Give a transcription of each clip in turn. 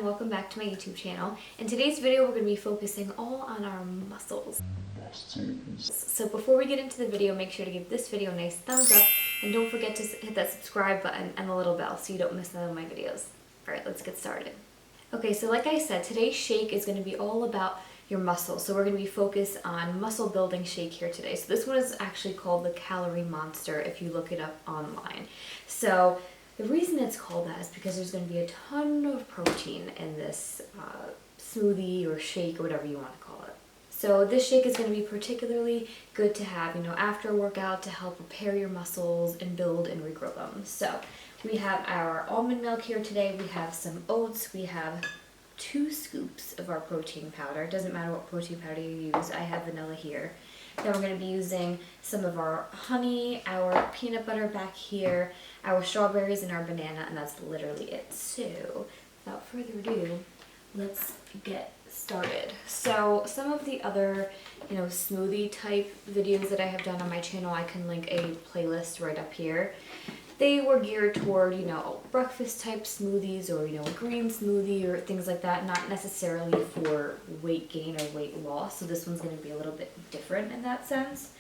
and welcome back to my YouTube channel. In today's video, we're going to be focusing all on our muscles. So before we get into the video, make sure to give this video a nice thumbs up and don't forget to hit that subscribe button and the little bell so you don't miss none of my videos. Alright, let's get started. Okay, so like I said, today's shake is going to be all about your muscles. So we're going to be focused on muscle building shake here today. So this one is actually called the Calorie Monster if you look it up online. So the reason it's called that is because there's going to be a ton of protein in this smoothie or shake or whatever you want to call it. So this shake is going to be particularly good to have, after a workout to help repair your muscles and build and regrow them. So we have our almond milk here today. We have some oats. We have 2 scoops of our protein powder. It doesn't matter what protein powder you use. I have vanilla here. Then we're going to be using some of our honey, our peanut butter back here, our strawberries, and our banana, and that's literally it. So without further ado, let's get started. So some of the other, smoothie type videos that I have done on my channel, I can link a playlist right up here. They were geared toward, breakfast type smoothies or, a green smoothie or things like that, not necessarily for weight gain or weight loss. So this one's going to be a little bit different in that sense.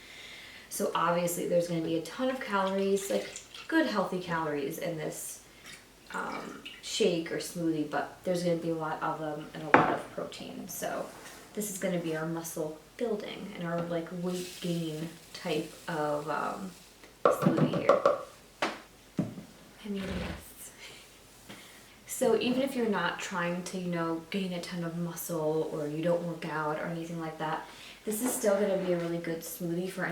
So obviously there's going to be a ton of calories, like good healthy calories in this shake or smoothie, but there's going to be a lot of them and a lot of protein. So this is going to be our muscle building and our weight gain type of smoothie here. Yes. So even if you're not trying to, gain a ton of muscle or you don't work out or anything like that, this is still going to be a really good smoothie for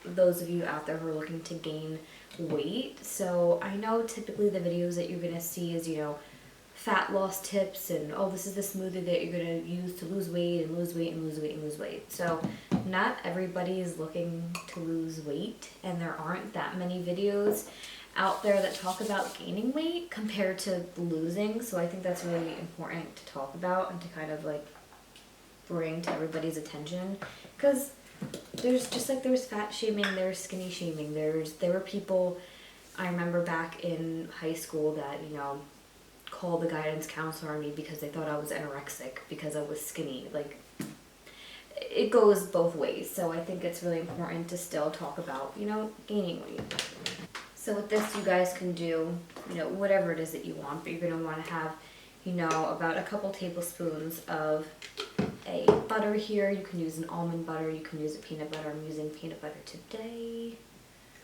those of you out there who are looking to gain weight. So I know typically the videos that you're going to see is, fat loss tips and, oh, this is the smoothie that you're going to use to lose weight and lose weight and lose weight and lose weight. So not everybody is looking to lose weight, and there aren't that many videos out there that talk about gaining weight compared to losing. So I think that's really important to talk about and to kind of bring to everybody's attention, because there's just there's fat shaming, there's skinny shaming, there were people I remember back in high school that called the guidance counselor on me because they thought I was anorexic because I was skinny. It goes both ways. So I think it's really important to still talk about gaining weight. So with this, you guys can do, whatever it is that you want, but you're going to want to have, about a couple tablespoons of a butter here. You can use an almond butter, you can use a peanut butter. I'm using peanut butter today.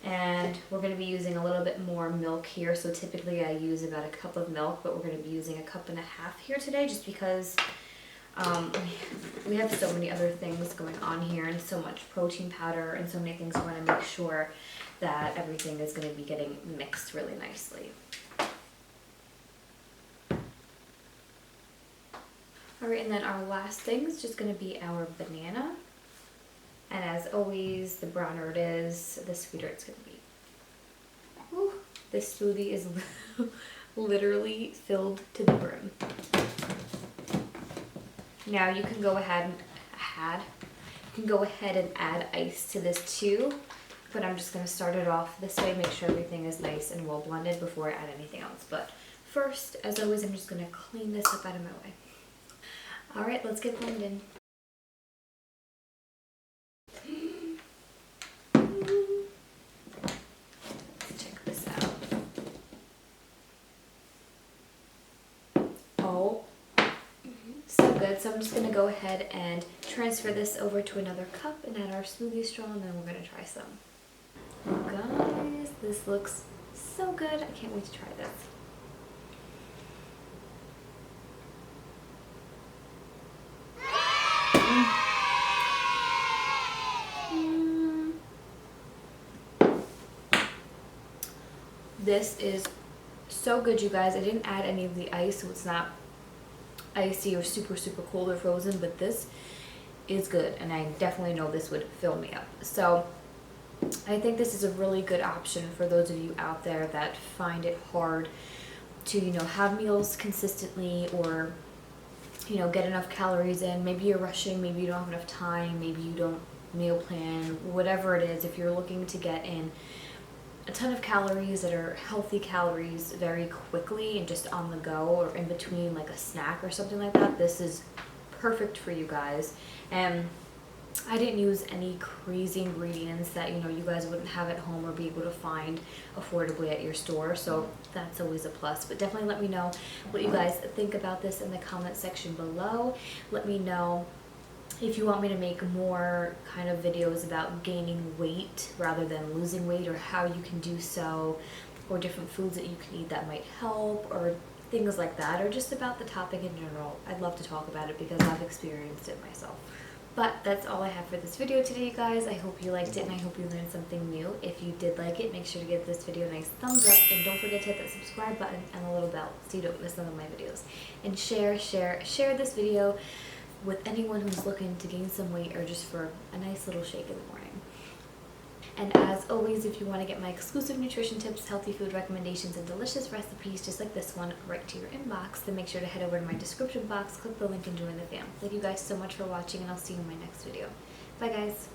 And we're going to be using a little bit more milk here. So typically I use about a cup of milk, but we're going to be using 1.5 cups here today just because we have so many other things going on here and so much protein powder and so many things. I want to make sure that everything is going to be getting mixed really nicely. Alright, and then our last thing is just going to be our banana. And as always, the browner it is, the sweeter it's going to be. Whew, this smoothie is literally filled to the brim. Now you can go ahead and add ice to this too. But I'm just going to start it off this way, make sure everything is nice and well blended before I add anything else. But first, as always, I'm just going to clean this up out of my way. Alright, let's get blended. Let's check this out. Oh, so good. So I'm just going to go ahead and transfer this over to another cup and add our smoothie straw, and then we're going to try some. Oh, guys, this looks so good. I can't wait to try this. This is so good, you guys. I didn't add any of the ice, so it's not icy or super cold or frozen, but this is good, and I definitely know this would fill me up. So I think this is a really good option for those of you out there that find it hard to, have meals consistently or, get enough calories in. Maybe you're rushing, maybe you don't have enough time, maybe you don't meal plan, whatever it is. If you're looking to get in a ton of calories that are healthy calories very quickly and just on the go or in between like a snack or something like that, this is perfect for you guys. And I didn't use any crazy ingredients that, you know, you guys wouldn't have at home or be able to find affordably at your store, so that's always a plus. But definitely let me know what you guys think about this in the comment section below. Let me know if you want me to make more kind of videos about gaining weight rather than losing weight, or how you can do so, or different foods that you can eat that might help, or things like that, or just about the topic in general. I'd love to talk about it because I've experienced it myself. But that's all I have for this video today, you guys. I hope you liked it and I hope you learned something new. If you did like it, make sure to give this video a nice thumbs up, and don't forget to hit that subscribe button and the little bell so you don't miss none of my videos. And share this video with anyone who's looking to gain some weight or just for a nice little shake in the morning. And as always, if you want to get my exclusive nutrition tips, healthy food recommendations, and delicious recipes just like this one right to your inbox, then make sure to head over to my description box, click the link, and join the fam. Thank you guys so much for watching, and I'll see you in my next video. Bye guys!